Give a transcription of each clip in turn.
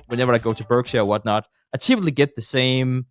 whenever I go to Berkshire or whatnot, I typically get the same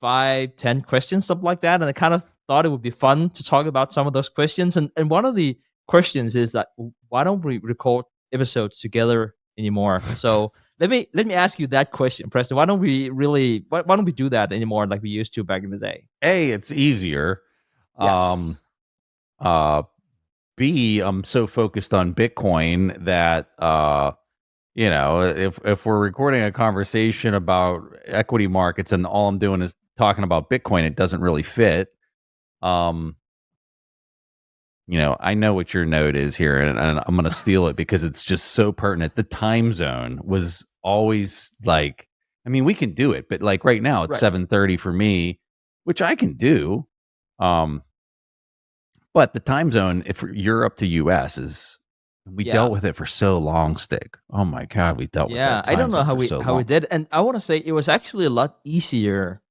5-10 questions, something like that. And I kind of thought it would be fun to talk about some of those questions. And one of the questions is that why don't we record episodes together anymore? So let me ask you that question, Preston. Why don't we do that anymore like we used to back in the day? A, it's easier. Yes. B, I'm so focused on Bitcoin that if we're recording a conversation about equity markets and all I'm doing is talking about Bitcoin, it doesn't really fit. I know what your note is here, and I'm going to steal it because it's just so pertinent. The time zone was always like, I mean, we can do it, but like right now it's 7:30 for me, which I can do. But the time zone, if Europe to US we dealt with it for so long, Stig. Oh my God, we dealt with that. I don't know how we did. And I want to say it was actually a lot easier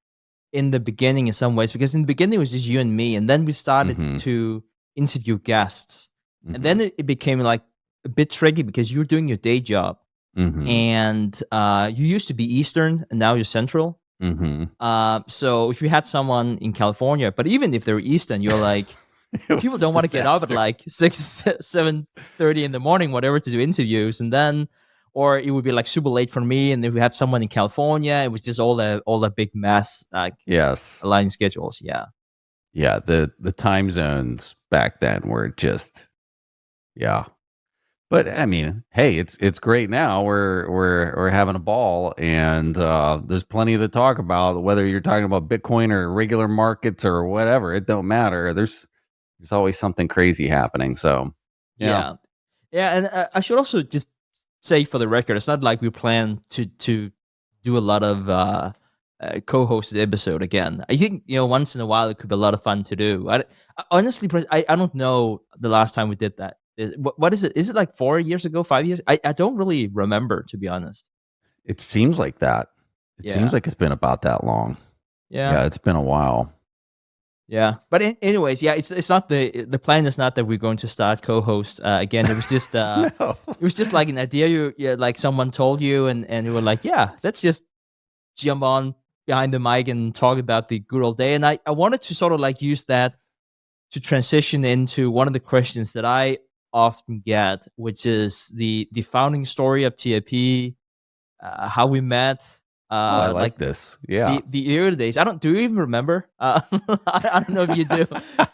in the beginning in some ways, because in the beginning it was just you and me, and then we started to interview guests. And then it became like a bit tricky because you're doing your day job. And you used to be Eastern and now you're Central. So if you had someone in California, but even if they're Eastern, you're like, people don't want to get up at like 7:30 in the morning, whatever, to do interviews. And then, or it would be like super late for me. And if we had someone in California, it was just all a big mess, like aligning schedules. Yeah. Yeah. The time zones back then were just, but I mean, hey, it's great now. We're having a ball, and there's plenty to talk about. Whether you're talking about Bitcoin or regular markets or whatever, it don't matter. There's always something crazy happening. So yeah. And I should also just say for the record, it's not like we plan to do a lot of co-hosted episode again. I think once in a while it could be a lot of fun to do. Honestly, I don't know the last time we did that. What is it? Is it like 4 years ago, 5 years? I don't really remember, to be honest. It seems like that. It seems like it's been about that long. Yeah, it's been a while. Yeah, but anyways, it's not the plan is not that we're going to start co-host again. It was just No. It was just like an idea you like someone told you, and you were like, yeah, let's just jump on behind the mic and talk about the good old day. And I wanted to sort of like use that to transition into one of the questions that I often get, which is the founding story of TIP, how we met. I like this. Yeah. The early days. Do you even remember? I don't know if you do.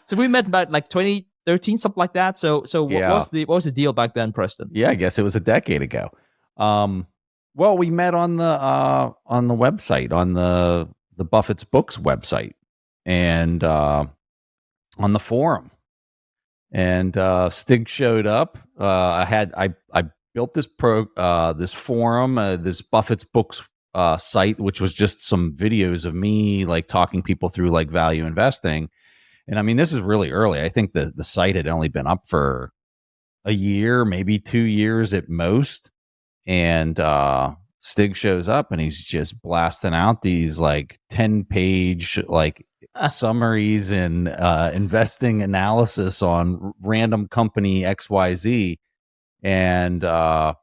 So we met about like 2013, something like that. So what was the deal back then, Preston? Yeah, I guess it was a decade ago. Well, we met on the website, on the Buffett's Books website, and on the forum. And Stig showed up. I built this forum, this Buffett's Books site, which was just some videos of me like talking people through like value investing. And I mean, this is really early. I think the site had only been up for a year, maybe 2 years at most. And Stig shows up and he's just blasting out these like 10-page like summaries and investing analysis on random company XYZ. And I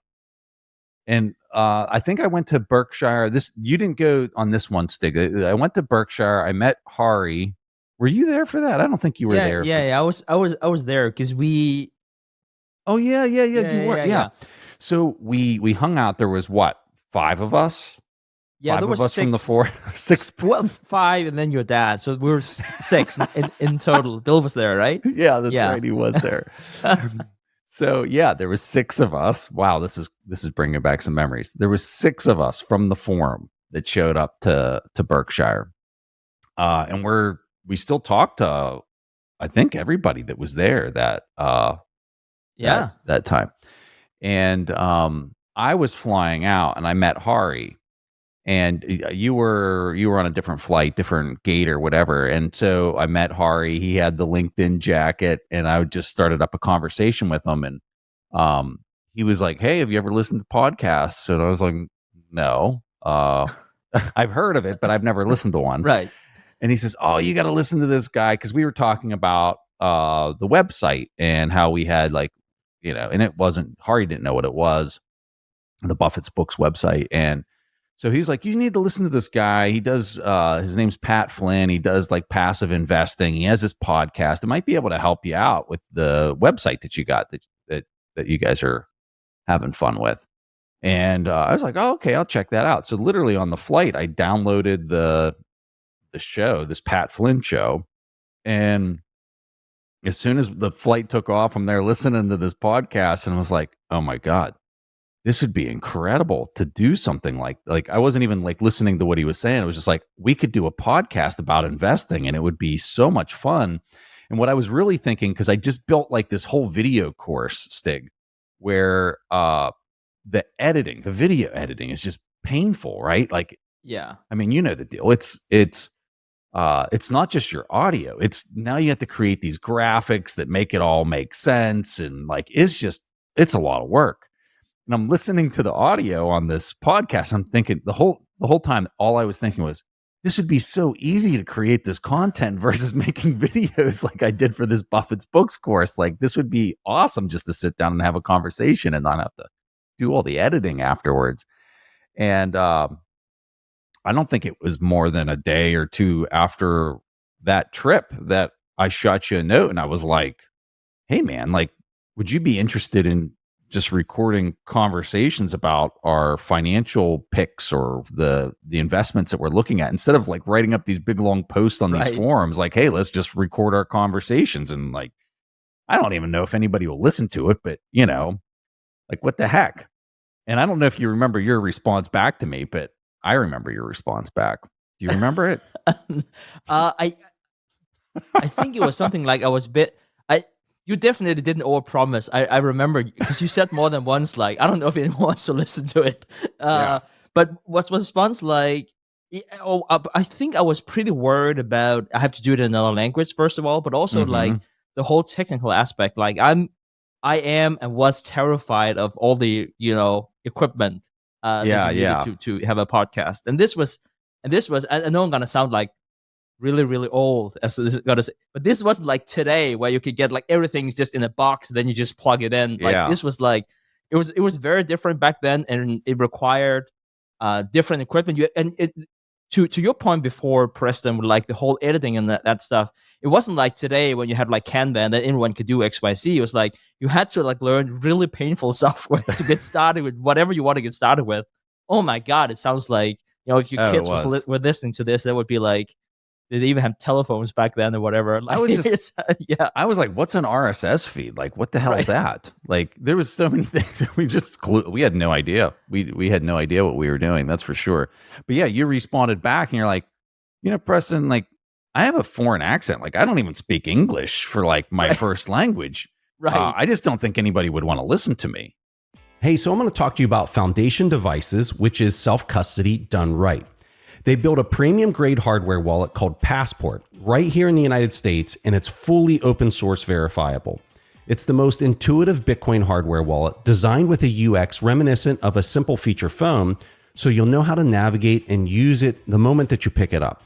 think I went to Berkshire. You didn't go on this one, Stig. I went to Berkshire. I met Hari. Were you there for that? I don't think you were there. Yeah. I was there because we. Oh yeah. You were. Yeah. So we hung out. There was what, 5 of us? Yeah, five there was of us 6, from the 4, 6. Well, 5, and then your dad. So we were 6 in total. Bill was there, right? Yeah, that's right. He was there. So yeah, there was 6 of us. Wow, this is bringing back some memories. There was 6 of us from the forum that showed up to Berkshire, and we still talked to, I think, everybody that was there that time. And I was flying out, and I met Hari, and you were on a different flight, different gate or whatever. And so I met Hari. He had the LinkedIn jacket, and I just started up a conversation with him. And he was like, "Hey, have you ever listened to podcasts?" And I was like, "No, I've heard of it, but I've never listened to one." Right. And he says, "Oh, you got to listen to this guy," because we were talking about the website and how we had like, and it wasn't, Hari didn't know what it was, the Buffett's Books website. And So he's like, you need to listen to this guy. He does, his name's Pat Flynn. He does like passive investing. He has this podcast. It might be able to help you out with the website that you got that you guys are having fun with. And I was like, oh, okay, I'll check that out. So literally on the flight, I downloaded the show, this Pat Flynn show. And as soon as the flight took off, I'm there listening to this podcast and I was like, oh my God, this would be incredible to do something like I wasn't even like listening to what he was saying. It was just like, we could do a podcast about investing and it would be so much fun. And what I was really thinking, because I just built like this whole video course, Stig, where the video editing is just painful, right? Like, yeah, I mean, you know the deal. It's not just your audio. It's now you have to create these graphics that make it all make sense. And like, it's a lot of work. And I'm listening to the audio on this podcast. I'm thinking the whole time, all I was thinking was, this would be so easy to create this content versus making videos like I did for this Buffett's Books course. Like, this would be awesome just to sit down and have a conversation and not have to do all the editing afterwards. And I don't think it was more than a day or two after that trip that I shot you a note and I was like, hey man, like, would you be interested in just recording conversations about our financial picks or the investments that we're looking at, instead of like writing up these big long posts on these forums, like, hey, let's just record our conversations. And like, I don't even know if anybody will listen to it, but you know, like, what the heck? And I don't know if you remember your response back to me, but I remember your response back. Do you remember it? I think it was something like you definitely didn't overpromise. I remember because you said more than once, like, I don't know if anyone wants to listen to it. But what's the response like? I think I was pretty worried about I have to do it in another language, first of all, but also like the whole technical aspect. Like I am and was terrified of all the, equipment that you needed to have a podcast. And this was, I know I'm gonna sound like really, really old, as this is gonna say, but this wasn't like today where you could get like everything's just in a box and then you just plug it in. Like this was like it was very different back then, and it required different equipment. To your point before, Preston, with like the whole editing and that stuff, it wasn't like today when you had like Canva and then anyone could do XYZ. It was like you had to like learn really painful software to get started with whatever you want to get started with. Oh my God, it sounds like, if your kids were listening to this, that would be like, did they even have telephones back then or whatever? Like, I was just, I was like, what's an RSS feed? Like, what the hell is that? Like, there was so many things we had no idea. We had no idea what we were doing. That's for sure. But yeah, you responded back and you're like, Preston, like, I have a foreign accent. Like, I don't even speak English for like my first language. Right. I just don't think anybody would want to listen to me. Hey, so I'm going to talk to you about Foundation Devices, which is self-custody done right. They built a premium grade hardware wallet called Passport right here in the United States, and it's fully open source verifiable. It's the most intuitive Bitcoin hardware wallet designed with a UX reminiscent of a simple feature phone, so you'll know how to navigate and use it the moment that you pick it up.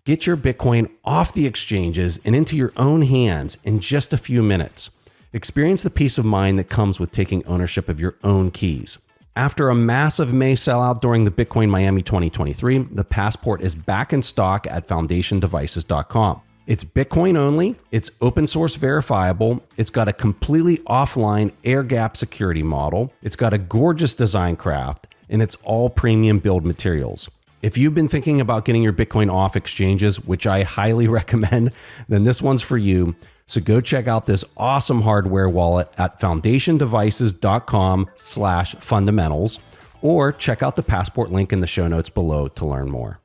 Get your Bitcoin off the exchanges and into your own hands in just a few minutes. Experience the peace of mind that comes with taking ownership of your own keys. After a massive May sellout during the Bitcoin Miami 2023, the Passport is back in stock at foundationdevices.com. It's Bitcoin only, it's open source verifiable, it's got a completely offline air gap security model, it's got a gorgeous design craft, and it's all premium build materials. If you've been thinking about getting your Bitcoin off exchanges, which I highly recommend, then this one's for you. So go check out this awesome hardware wallet at foundationdevices.com/fundamentals, or check out the Passport link in the show notes below to learn more.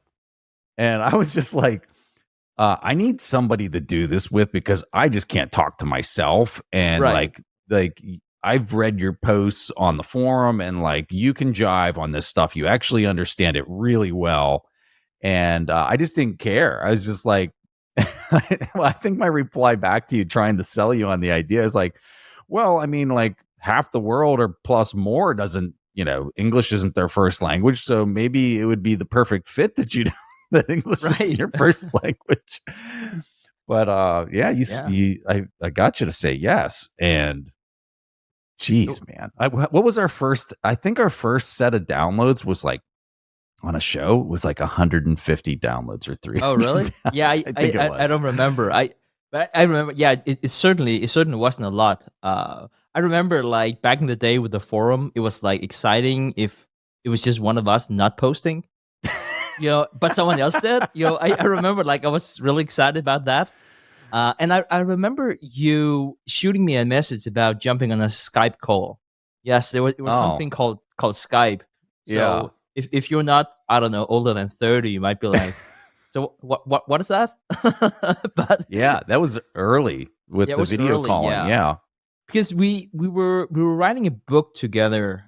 And I was just like, I need somebody to do this with, because I just can't talk to myself. And like I've read your posts on the forum, and like, you can jive on this stuff. You actually understand it really well. And I just didn't care. I was just like, well, I think my reply back to you trying to sell you on the idea is like, well, I mean, like, half the world or plus more doesn't, English isn't their first language. So maybe it would be the perfect fit that that English is your first language. But I got you to say yes. And geez, man, what was our first? I think our first set of downloads was like on a show was like 150 downloads or 300. Oh, really? Yeah, I think it was. I don't remember. But I remember. Yeah, it certainly wasn't a lot. I remember like back in the day with the forum, it was like exciting if it was just one of us not posting, but someone else did. I remember like I was really excited about that. And I remember you shooting me a message about jumping on a Skype call. Yes, it was something called Skype. So if you're not, I don't know, older than 30, you might be like, so what is that? But yeah, that was early with the video calling. Yeah. Because we were writing a book together.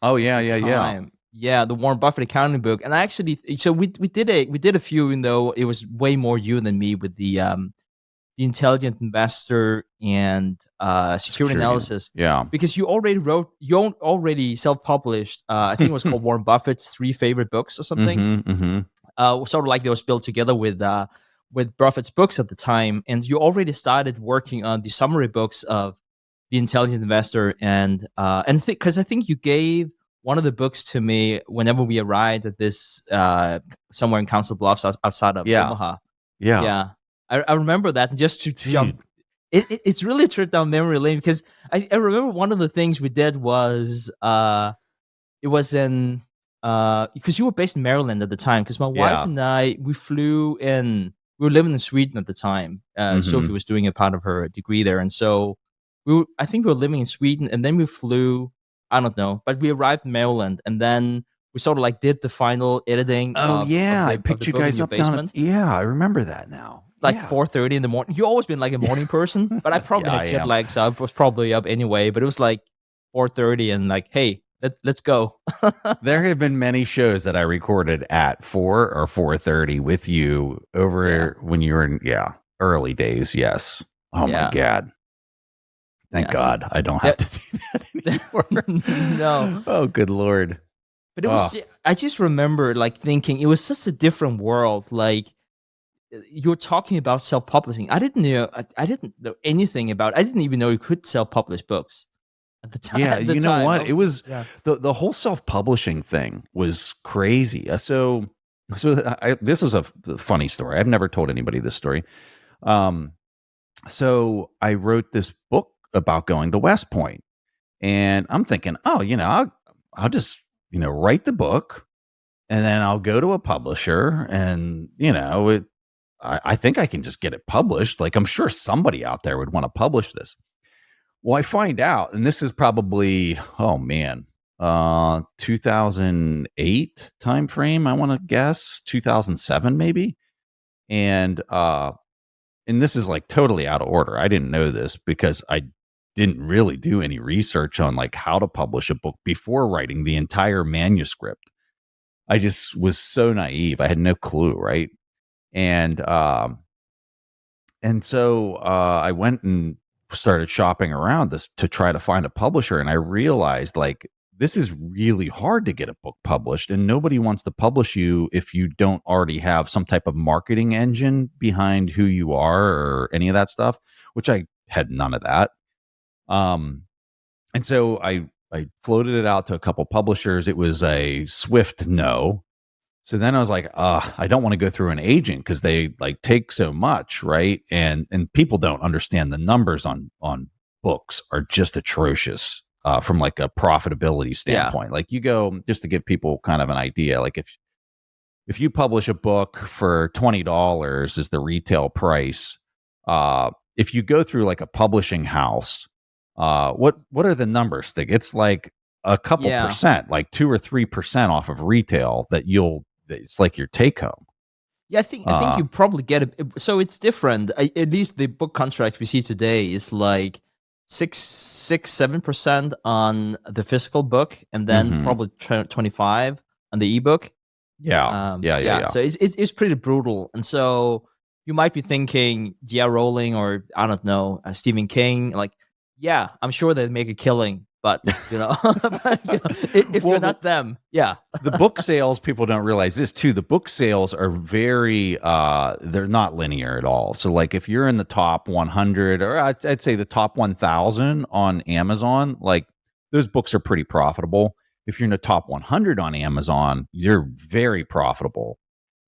Oh yeah. Yeah, the Warren Buffett accounting book. And I actually, so we did a few, even though it was way more you than me with the Intelligent Investor and security analysis. Yeah, because you already self-published. I think it was called Warren Buffett's 3 favorite books or something. Sort of like they was built together with Buffett's books at the time, and you already started working on the summary books of the Intelligent Investor, and because I think you gave one of the books to me whenever we arrived at this somewhere in Council Bluffs outside of Omaha. Yeah. I remember that just to jump. It's really a trip down memory lane because I remember one of the things we did was it was in because you were based in Maryland at the time, because my wife and I, we flew in. We were living in Sweden at the time. Sophie was doing a part of her degree there, and so I think we were living in Sweden, and then we flew. I don't know, but we arrived in Maryland, and then we sort of like did the final editing. I picked you guys up down. I remember that now. Like 4:30 in the morning. You've always been like a morning person, but I probably had jet lag, so I was probably up anyway. But it was like 4:30, and like, hey, let's go. There have been many shows that I recorded at 4 or 4:30 with you over when you were in early days. Yes. Oh my God. Thank God I don't have to do that anymore. No. Oh, good Lord. But it was. I just remember like thinking it was such a different world. Like, you're talking about self-publishing. I didn't know anything about. I didn't even know you could self-publish books at the time. Yeah, you know what? It was the whole self-publishing thing was crazy. So this is a funny story. I've never told anybody this story. So I wrote this book about going to West Point, and I'm thinking, I'll just write the book, and then I'll go to a publisher, and I think I can just get it published. Like, I'm sure somebody out there would want to publish this. Well, I find out, and this is probably, 2008 timeframe, I want to guess, 2007 maybe. And this is like totally out of order. I didn't know this because I didn't really do any research on like how to publish a book before writing the entire manuscript. I just was so naive. I had no clue, right? And so I went and started shopping around this to try to find a publisher. And I realized like, this is really hard to get a book published, and nobody wants to publish you if you don't already have some type of marketing engine behind who you are or any of that stuff, which I had none of that. And so I floated it out to a couple publishers. It was a swift no. So then I was like, I don't want to go through an agent because they like take so much, right? And people don't understand the numbers on books are just atrocious from like a profitability standpoint. Like, you go, just to give people kind of an idea, like if you publish a book for $20 is the retail price, if you go through like a publishing house, what are the numbers, Stig? It's like a couple percent, like 2 or 3% off of retail it's like your take home. Yeah, I think you probably get it. So it's different. At least the book contract we see today is like 7% on the physical book, and then probably 25 on the ebook. Yeah. So it's pretty brutal. And so you might be thinking, Rowling or I don't know, Stephen King, like, I'm sure they'd make a killing. But, if you're not them, the book sales, people don't realize this too. The book sales are very, they're not linear at all. So like if you're in the top 100, or I'd say the top 1,000 on Amazon, like those books are pretty profitable. if you're in the top 100 on Amazon, you're very profitable.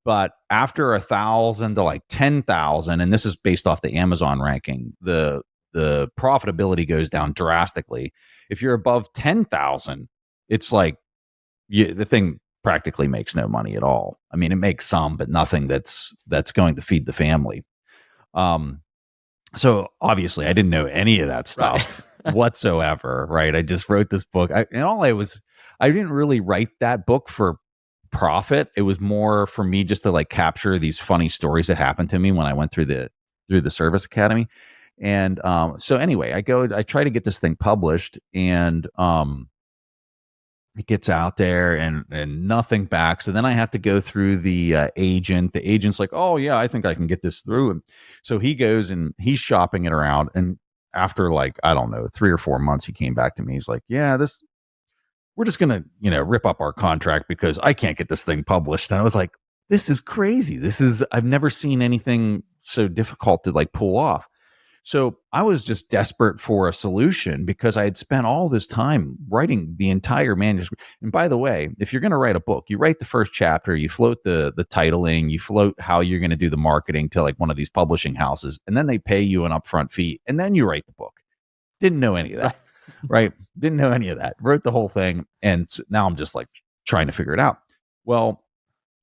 But after 1,000 to like 10,000, and this is based off the Amazon ranking, the profitability goes down drastically. If you're above 10,000, it's like the thing practically makes no money at all. I mean, it makes some, but nothing that's going to feed the family. So obviously, I didn't know any of that stuff whatsoever. Right? I just wrote this book, I didn't really write that book for profit. It was more for me just to like capture these funny stories that happened to me when I went through the service academy. And so anyway, I try to get this thing published, and it gets out there and nothing back. So then I have to go through the agent. The agent's like, oh yeah, I think I can get this through. And so he goes and he's shopping it around. And after like, I don't know, 3 or 4 months, he came back to me. He's like, yeah, we're just going to, rip up our contract because I can't get this thing published. And I was like, this is crazy. I've never seen anything so difficult to like pull off. So I was just desperate for a solution because I had spent all this time writing the entire manuscript. And by the way, if you're going to write a book, you write the first chapter, you float the titling, you float how you're going to do the marketing to like one of these publishing houses, and then they pay you an upfront fee, and then you write the book. Didn't know any of that, right? Didn't know any of that. Wrote the whole thing, and now I'm just like trying to figure it out. Well,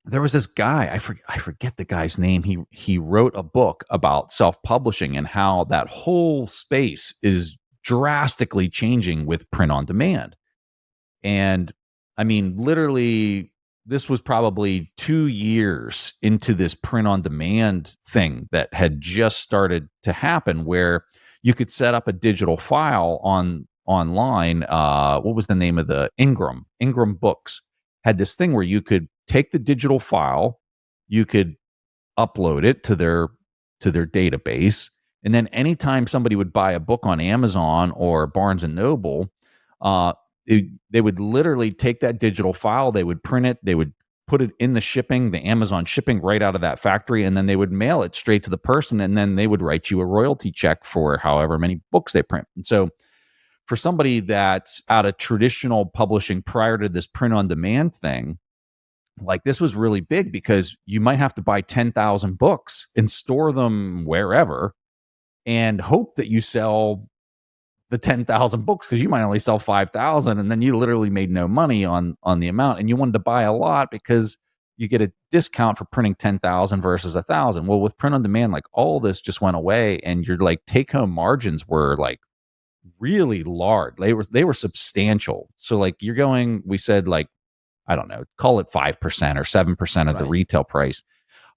there was this guy, I forget the guy's name. He wrote a book about self-publishing and how that whole space is drastically changing with print on demand. And I mean, literally, this was probably 2 years into this print on demand thing that had just started to happen, where you could set up a digital file online. What was the name of the Ingram Books had this thing where you could take the digital file, you could upload it to their database, and then anytime somebody would buy a book on Amazon or Barnes and Noble, they would literally take that digital file, they would print it, they would put it in the Amazon shipping right out of that factory, and then they would mail it straight to the person, and then they would write you a royalty check for however many books they print. And so for somebody that's out of traditional publishing prior to this print on demand thing, like this was really big because you might have to buy 10,000 books and store them wherever and hope that you sell the 10,000 books, because you might only sell 5,000, and then you literally made no money on the amount, and you wanted to buy a lot because you get a discount for printing 10,000 versus 1,000. Well, with print on demand, like all this just went away, and your like take home margins were like really large. They were substantial. So like we said like, I don't know, call it 5% or 7% of the retail price.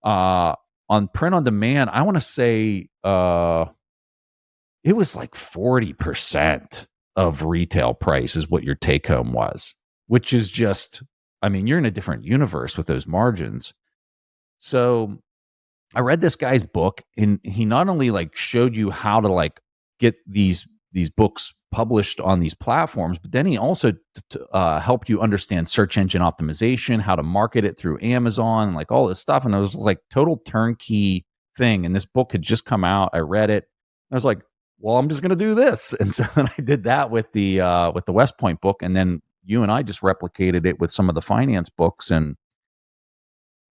On print on demand, I want to say it was like 40% of retail price is what your take home was, which is just, I mean, you're in a different universe with those margins. So I read this guy's book, and he not only like showed you how to like get these books published on these platforms, but then he also helped you understand search engine optimization, how to market it through Amazon, like all this stuff. And it was like total turnkey thing. And this book had just come out. I read it. I was like, well, I'm just going to do this. And so then I did that with the West Point book. And then you and I just replicated it with some of the finance books. And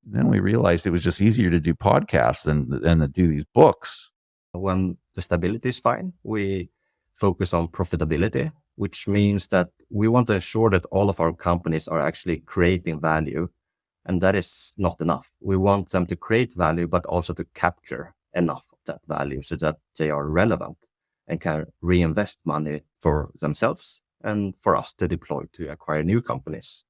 then we realized it was just easier to do podcasts than to do these books. When the stability is fine, we focus on profitability, which means that we want to ensure that all of our companies are actually creating value. And that is not enough. We want them to create value, but also to capture enough of that value so that they are relevant and can reinvest money for themselves and for us to deploy to acquire new companies.